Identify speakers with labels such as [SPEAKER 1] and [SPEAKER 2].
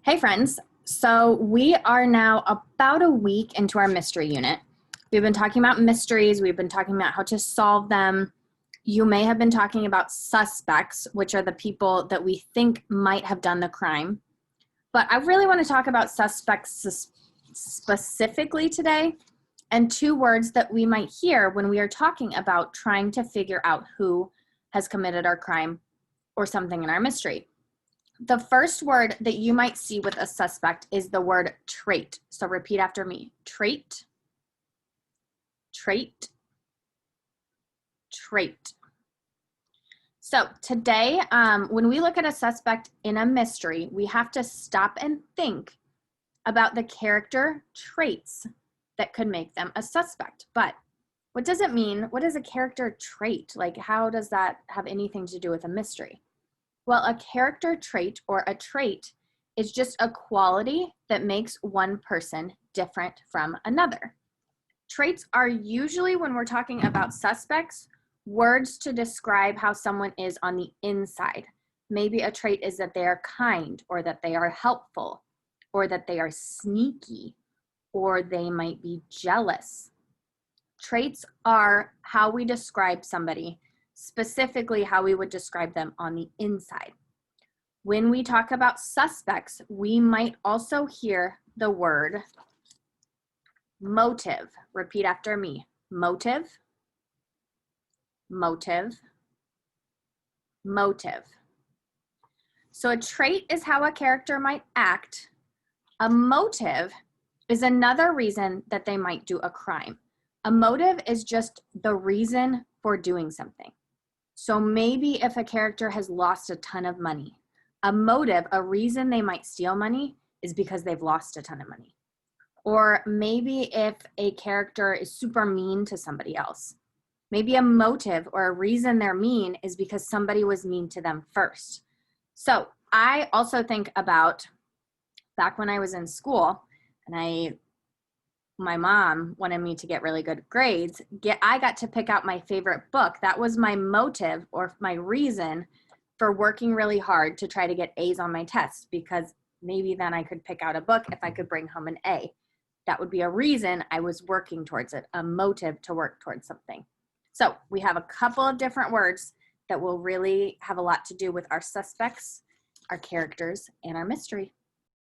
[SPEAKER 1] Hey friends, so we are now about a week into our mystery unit. We've been talking about mysteries, we've been talking about how to solve them. You may have been talking about suspects, which are the people that we think might have done the crime. But I really want to talk about suspects specifically today, and two words that we might hear when we are talking about trying to figure out who has committed our crime or something in our mystery. The first word that you might see with a suspect is the word trait. So repeat after me. Trait, trait, trait. So today, when we look at a suspect in a mystery, we have to stop and think about the character traits that could make them a suspect. But what does it mean? What is a character trait? Like, how does that have anything to do with a mystery? Well, a character trait or a trait is just a quality that makes one person different from another. Traits are usually, when we're talking about suspects, words to describe how someone is on the inside. Maybe a trait is that they are kind, or that they are helpful, or that they are sneaky, or they might be jealous. Traits are how we describe somebody, specifically how we would describe them on the inside. When we talk about suspects, we might also hear the word motive. Repeat after me. Motive, motive, motive. So a trait is how a character might act. A motive is another reason that they might do a crime. A motive is just the reason for doing something. So maybe if a character has lost a ton of money, a motive, a reason they might steal money is because they've lost a ton of money. Or maybe if a character is super mean to somebody else, maybe a motive or a reason they're mean is because somebody was mean to them first. So I also think about back when I was in school and my mom wanted me to get really good grades. I got to pick out my favorite book. That was my motive or my reason for working really hard to try to get A's on my tests, because maybe then I could pick out a book if I could bring home an A. That would be a reason I was working towards it, a motive to work towards something. So we have a couple of different words that will really have a lot to do with our suspects, our characters, and our mystery.